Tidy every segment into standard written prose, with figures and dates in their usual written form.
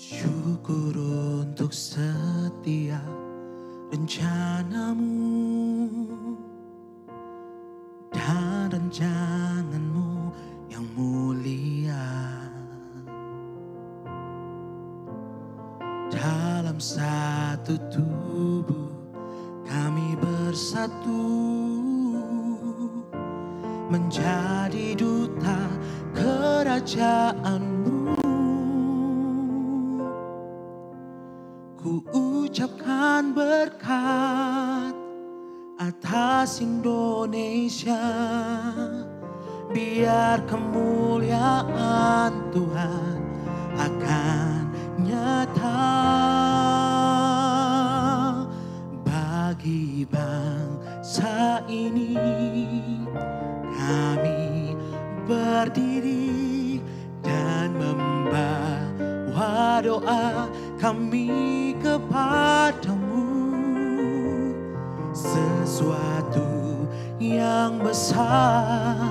Syukur untuk setiap rencanamu dan rancanganmu yang mulia. Dalam satu tubuh kami bersatu menjadi duta kerajaanmu. Ku ucapkan berkat atas Indonesia, biar kemuliaan Tuhan akan nyata bagi bangsa ini. Kami berdiri dan membawa doa kami kepadamu. Sesuatu yang besar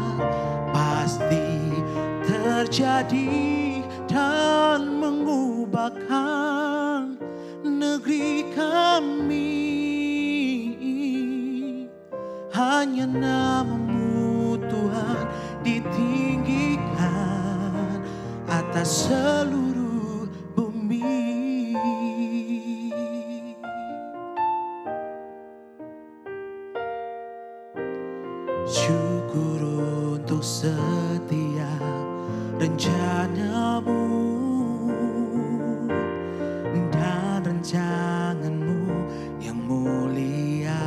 pasti terjadi dan mengubahkan negeri kami. Hanya nama-Mu Tuhan ditinggikan atas seluruh bumi. Syukur untuk setiap rencana-Mu dan rancangan-Mu yang mulia.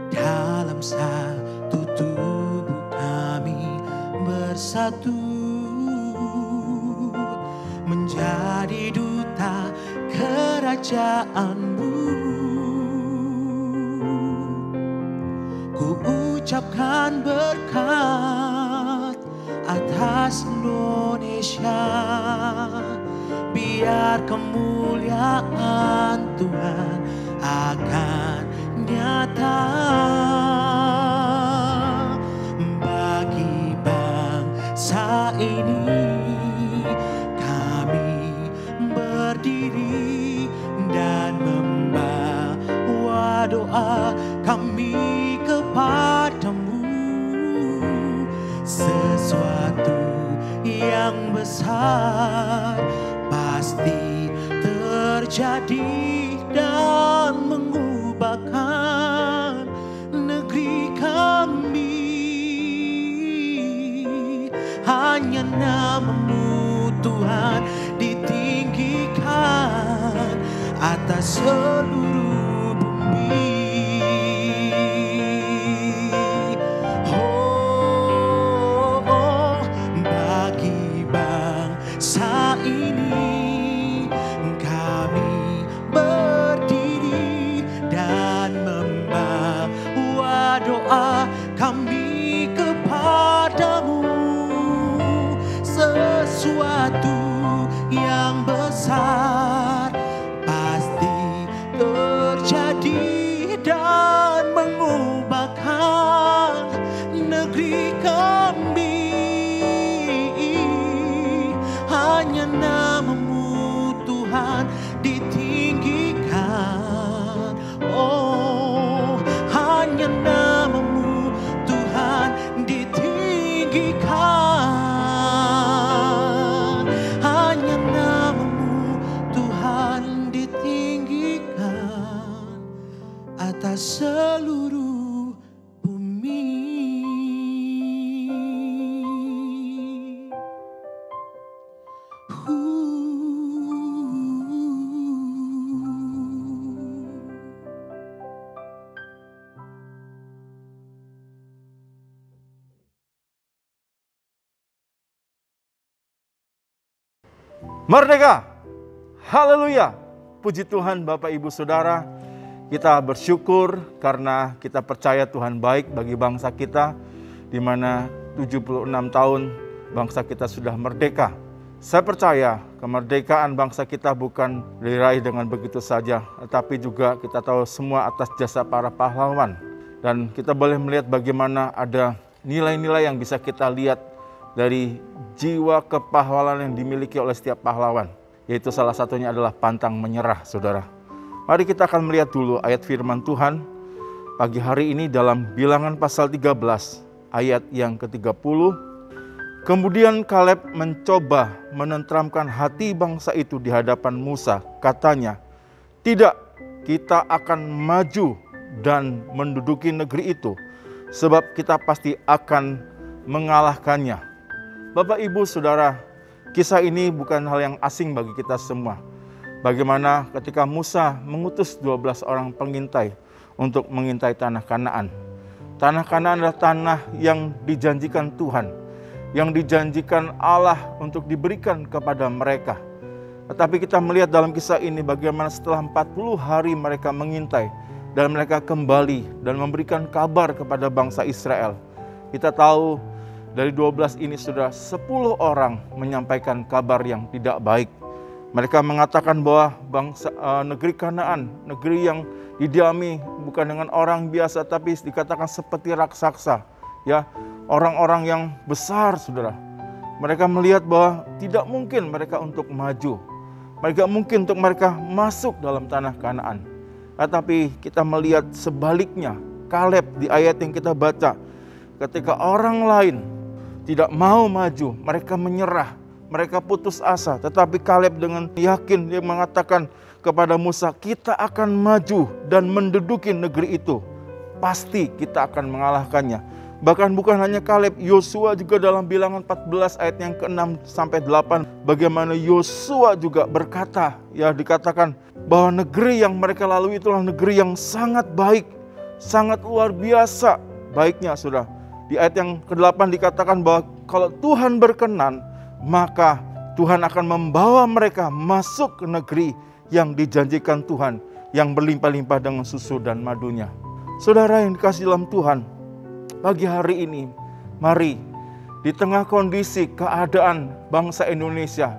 Dalam satu tubuh kami bersatu menjadi duta kerajaan-Mu. Ku ucapkan berkat atas Indonesia, biar kemuliaan Tuhan akan nyata bagi bangsa ini. Kami berdiri dan membawa doa kami kepadamu. Sesuatu yang besar pasti terjadi dan mengubahkan negeri kami. Hanya nama-Mu Tuhan ditinggikan atas seluruh bumi. Bagi bangsa ini kami berdiri dan membawa doa kami kepadamu. Sesuatu yang besar pasti terjadi dan mengubahkan negeri kami. Hanya nama-Mu Tuhan ditinggikan. Oh, hanya nama-Mu Tuhan ditinggikan. Hanya nama-Mu Tuhan ditinggikan atas seluruh bumi. Merdeka! Haleluya! Puji Tuhan Bapak Ibu Saudara, kita bersyukur karena kita percaya Tuhan baik bagi bangsa kita, di mana 76 tahun bangsa kita sudah merdeka. Saya percaya kemerdekaan bangsa kita bukan diraih dengan begitu saja, tetapi juga kita tahu semua atas jasa para pahlawan. Dan kita boleh melihat bagaimana ada nilai-nilai yang bisa kita lihat dari jiwa kepahlawanan yang dimiliki oleh setiap pahlawan. Yaitu salah satunya adalah pantang menyerah, saudara. Mari kita akan melihat dulu ayat firman Tuhan pagi hari ini dalam Bilangan pasal 13 ayat yang ke-30. Kemudian Kaleb mencoba menenteramkan hati bangsa itu di hadapan Musa. Katanya, "Tidak, kita akan maju dan menduduki negeri itu, sebab kita pasti akan mengalahkannya." Bapak, Ibu, Saudara, kisah ini bukan hal yang asing bagi kita semua. Bagaimana ketika Musa mengutus 12 orang pengintai untuk mengintai tanah Kanaan. Tanah Kanaan adalah tanah yang dijanjikan Tuhan, yang dijanjikan Allah untuk diberikan kepada mereka. Tetapi kita melihat dalam kisah ini bagaimana setelah 40 hari mereka mengintai dan mereka kembali dan memberikan kabar kepada bangsa Israel. Kita tahu dari 12 ini sudah 10 orang menyampaikan kabar yang tidak baik. Mereka mengatakan bahwa negeri Kanaan, negeri yang didiami bukan dengan orang biasa tapi dikatakan seperti raksasa, ya, orang-orang yang besar, saudara. Mereka melihat bahwa tidak mungkin mereka untuk maju. Mereka mungkin untuk mereka masuk dalam tanah Kanaan. Tetapi kita melihat sebaliknya, Kaleb di ayat yang kita baca, ketika orang lain tidak mau maju, mereka menyerah, mereka putus asa. Tetapi Kaleb dengan yakin dia mengatakan kepada Musa, "Kita akan maju dan menduduki negeri itu. Pasti kita akan mengalahkannya." Bahkan bukan hanya Kaleb, Yosua juga dalam Bilangan 14 ayat yang ke-6 sampai 8. Bagaimana Yosua juga berkata, ya, dikatakan bahwa negeri yang mereka lalui itulah negeri yang sangat baik, sangat luar biasa baiknya, saudara. Di ayat yang ke-8 dikatakan bahwa kalau Tuhan berkenan, maka Tuhan akan membawa mereka masuk ke negeri yang dijanjikan Tuhan, yang berlimpah-limpah dengan susu dan madunya. Saudara yang dikasihi dalam Tuhan, pagi hari ini, mari di tengah kondisi keadaan bangsa Indonesia,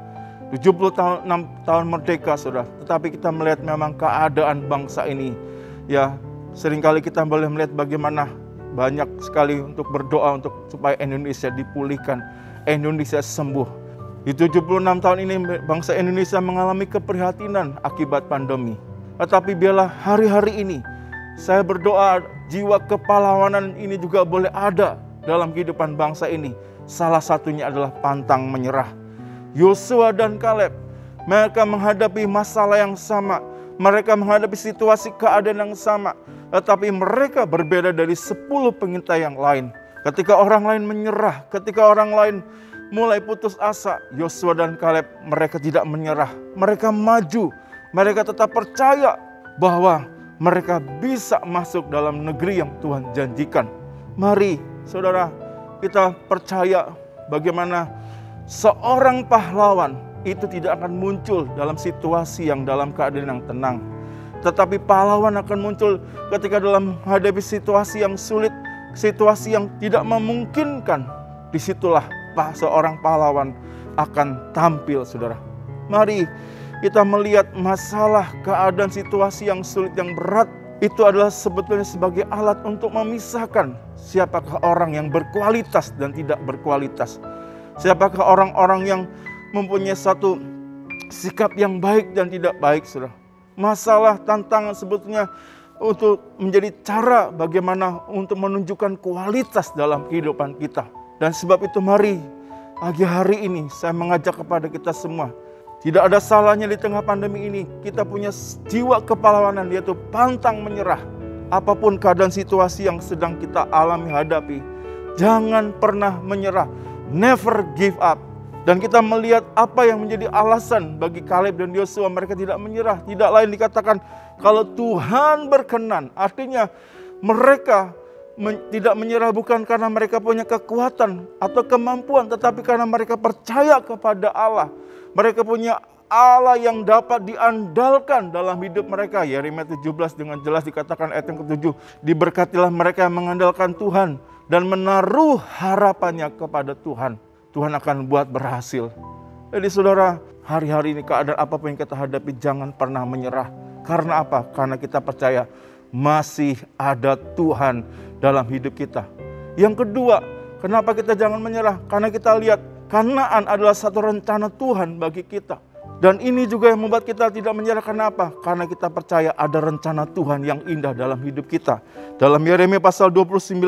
76 tahun merdeka, saudara, tetapi kita melihat memang keadaan bangsa ini, ya, seringkali kita boleh melihat bagaimana banyak sekali untuk berdoa untuk supaya Indonesia dipulihkan, Indonesia sembuh. Di 76 tahun ini bangsa Indonesia mengalami keprihatinan akibat pandemi. Tetapi biarlah hari-hari ini saya berdoa jiwa kepahlawanan ini juga boleh ada dalam kehidupan bangsa ini. Salah satunya adalah pantang menyerah. Yosua dan Kaleb, mereka menghadapi masalah yang sama. Mereka menghadapi situasi keadaan yang sama. Tetapi mereka berbeda dari 10 pengintai yang lain. Ketika orang lain menyerah, ketika orang lain mulai putus asa, Yosua dan Kaleb mereka tidak menyerah. Mereka maju, mereka tetap percaya bahwa mereka bisa masuk dalam negeri yang Tuhan janjikan. Mari, saudara, kita percaya bagaimana seorang pahlawan itu tidak akan muncul dalam situasi yang dalam keadaan yang tenang. Tetapi pahlawan akan muncul ketika dalam menghadapi situasi yang sulit, situasi yang tidak memungkinkan. Disitulah seorang pahlawan akan tampil, saudara. Mari kita melihat masalah keadaan situasi yang sulit, yang berat. Itu adalah sebetulnya sebagai alat untuk memisahkan siapakah orang yang berkualitas dan tidak berkualitas. Siapakah orang-orang yang mempunyai satu sikap yang baik dan tidak baik, saudara. Masalah, tantangan sebetulnya untuk menjadi cara bagaimana untuk menunjukkan kualitas dalam kehidupan kita. Dan sebab itu mari pagi hari ini saya mengajak kepada kita semua. Tidak ada salahnya di tengah pandemi ini kita punya jiwa kepahlawanan, yaitu pantang menyerah. Apapun keadaan situasi yang sedang kita alami hadapi, jangan pernah menyerah. Never give up. Dan kita melihat apa yang menjadi alasan bagi Kaleb dan Yosua mereka tidak menyerah. Tidak lain dikatakan kalau Tuhan berkenan. Artinya mereka tidak menyerah bukan karena mereka punya kekuatan atau kemampuan, tetapi karena mereka percaya kepada Allah. Mereka punya Allah yang dapat diandalkan dalam hidup mereka. Yeremia 17 dengan jelas dikatakan ayat yang ke-7. Diberkatilah mereka yang mengandalkan Tuhan dan menaruh harapannya kepada Tuhan. Tuhan akan buat berhasil. Jadi saudara, hari-hari ini keadaan apapun yang kita hadapi jangan pernah menyerah. Karena apa? Karena kita percaya masih ada Tuhan dalam hidup kita. Yang kedua, Kenapa kita jangan menyerah? Karena kita lihat Kanaan adalah satu rencana Tuhan bagi kita. Dan ini juga yang membuat kita tidak menyerah. Kenapa? Karena kita percaya ada rencana Tuhan yang indah dalam hidup kita. Dalam Yeremia pasal 29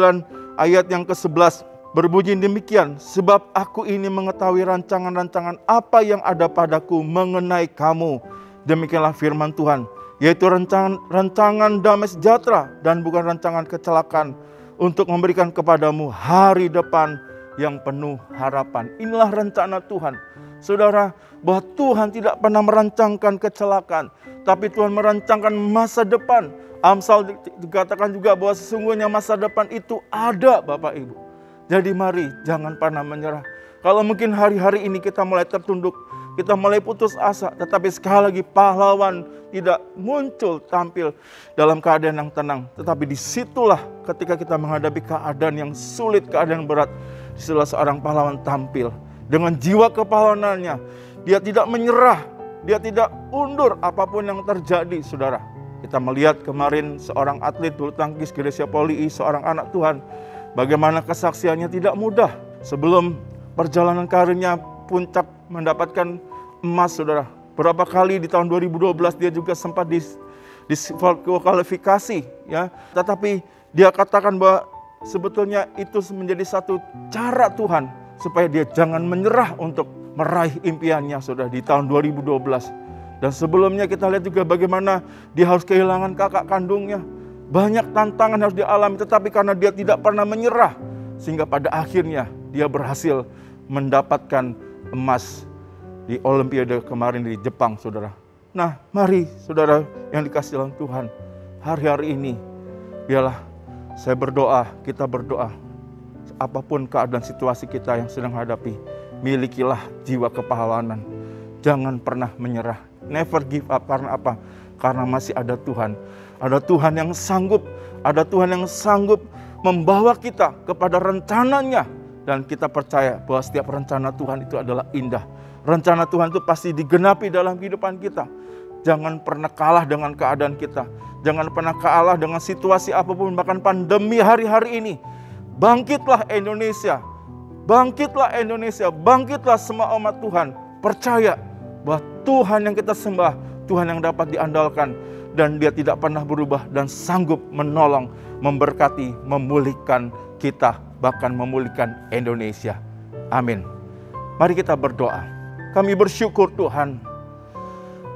ayat yang ke-11 berbunyi demikian, sebab aku ini mengetahui rancangan-rancangan apa yang ada padaku mengenai kamu. Demikianlah firman Tuhan, yaitu rancangan damai sejahtera dan bukan rancangan kecelakaan, untuk memberikan kepadamu hari depan yang penuh harapan. Inilah rencana Tuhan. Saudara, bahwa Tuhan tidak pernah merancangkan kecelakaan, tapi Tuhan merancangkan masa depan. Amsal dikatakan juga bahwa sesungguhnya masa depan itu ada, Bapak Ibu. Jadi mari jangan pernah menyerah. Kalau mungkin hari-hari ini kita mulai tertunduk, kita mulai putus asa, tetapi sekali lagi pahlawan tidak muncul tampil dalam keadaan yang tenang. Tetapi disitulah ketika kita menghadapi keadaan yang sulit, keadaan yang berat, disitulah seorang pahlawan tampil dengan jiwa kepahlawanannya. Dia tidak menyerah, dia tidak undur apapun yang terjadi, saudara. Kita melihat kemarin seorang atlet bulu tangkis Grecia Poli, seorang anak Tuhan, bagaimana kesaksiannya tidak mudah. Sebelum perjalanan karirnya puncak mendapatkan emas, saudara. Berapa kali di tahun 2012 dia juga sempat diskualifikasi, ya. Tetapi dia katakan bahwa sebetulnya itu menjadi satu cara Tuhan supaya dia jangan menyerah untuk meraih impiannya, saudara, di tahun 2012. Dan sebelumnya kita lihat juga bagaimana dia harus kehilangan kakak kandungnya. Banyak tantangan harus dialami, tetapi karena dia tidak pernah menyerah, sehingga pada akhirnya dia berhasil mendapatkan emas di Olimpiade kemarin di Jepang, saudara. Nah, mari saudara yang dikasihi dalam Tuhan, hari-hari ini biarlah saya berdoa, kita berdoa, apapun keadaan situasi kita yang sedang hadapi, milikilah jiwa kepahlawanan. Jangan pernah menyerah, never give up. Karena apa? Karena masih ada Tuhan. Ada Tuhan yang sanggup, ada Tuhan yang sanggup membawa kita kepada rencananya. Dan kita percaya bahwa setiap rencana Tuhan itu adalah indah. Rencana Tuhan itu pasti digenapi dalam kehidupan kita. Jangan pernah kalah dengan keadaan kita. Jangan pernah kalah dengan situasi apapun, bahkan pandemi hari-hari ini. Bangkitlah Indonesia. Bangkitlah Indonesia. Bangkitlah semua umat Tuhan. Percaya bahwa Tuhan yang kita sembah, Tuhan yang dapat diandalkan. Dan dia tidak pernah berubah dan sanggup menolong, memberkati, memulihkan kita. Bahkan memulihkan Indonesia. Amin. Mari kita berdoa. Kami bersyukur Tuhan.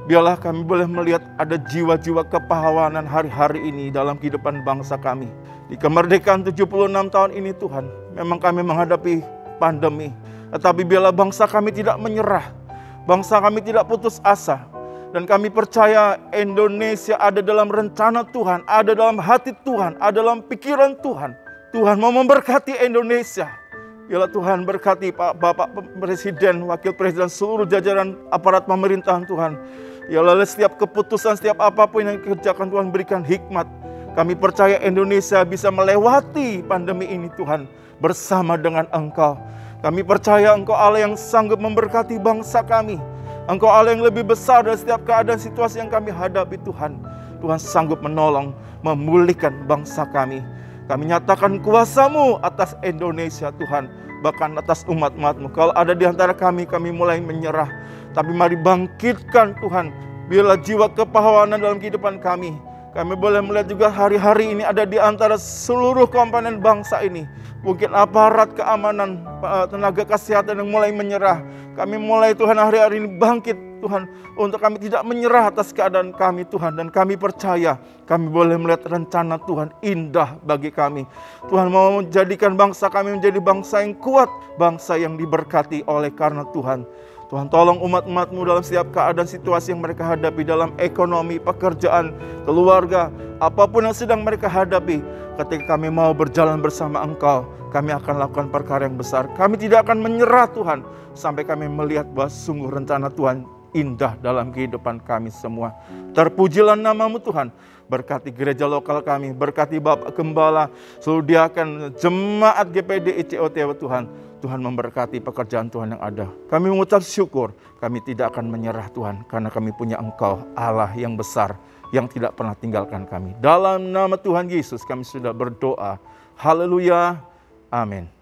Biarlah kami boleh melihat ada jiwa-jiwa kepahlawanan hari-hari ini dalam kehidupan bangsa kami. Di kemerdekaan 76 tahun ini Tuhan, memang kami menghadapi pandemi. Tetapi biarlah bangsa kami tidak menyerah. Bangsa kami tidak putus asa. Dan kami percaya Indonesia ada dalam rencana Tuhan, ada dalam hati Tuhan, ada dalam pikiran Tuhan. Tuhan mau memberkati Indonesia. Biarlah Tuhan berkati Bapak Presiden, Wakil Presiden, seluruh jajaran aparat pemerintahan Tuhan. Biarlah setiap keputusan, setiap apapun yang dikerjakan Tuhan berikan hikmat. Kami percaya Indonesia bisa melewati pandemi ini Tuhan bersama dengan Engkau. Kami percaya Engkau Allah yang sanggup memberkati bangsa kami. Engkau Allah yang lebih besar dari setiap keadaan situasi yang kami hadapi Tuhan. Tuhan sanggup menolong, memulihkan bangsa kami. Kami nyatakan kuasa-Mu atas Indonesia Tuhan, bahkan atas umat-umat-Mu. Kalau ada di antara kami mulai menyerah. Tapi mari bangkitkan Tuhan, biarlah jiwa kepahlawanan dalam kehidupan kami. Kami boleh melihat juga hari-hari ini ada di antara seluruh komponen bangsa ini. Mungkin aparat keamanan, tenaga kesehatan yang mulai menyerah. Kami mulai Tuhan hari-hari ini bangkit Tuhan, untuk kami tidak menyerah atas keadaan kami Tuhan. Dan kami percaya kami boleh melihat rencana Tuhan indah bagi kami. Tuhan mau menjadikan bangsa kami menjadi bangsa yang kuat, bangsa yang diberkati oleh karena Tuhan. Tuhan tolong umat-umat-Mu dalam setiap keadaan situasi yang mereka hadapi, dalam ekonomi, pekerjaan, keluarga, apapun yang sedang mereka hadapi. Ketika kami mau berjalan bersama Engkau, kami akan lakukan perkara yang besar. Kami tidak akan menyerah Tuhan, sampai kami melihat bahwa sungguh rencana Tuhan indah dalam kehidupan kami semua. Terpujilah nama-Mu Tuhan. Berkati gereja lokal kami, berkati Bapak Gembala, seluruh diaken, jemaat GPD ICOTW Tuhan. Tuhan memberkati pekerjaan Tuhan yang ada. Kami mengucap syukur, kami tidak akan menyerah Tuhan, karena kami punya Engkau, Allah yang besar, yang tidak pernah tinggalkan kami. Dalam nama Tuhan Yesus kami sudah berdoa. Haleluya. Amin.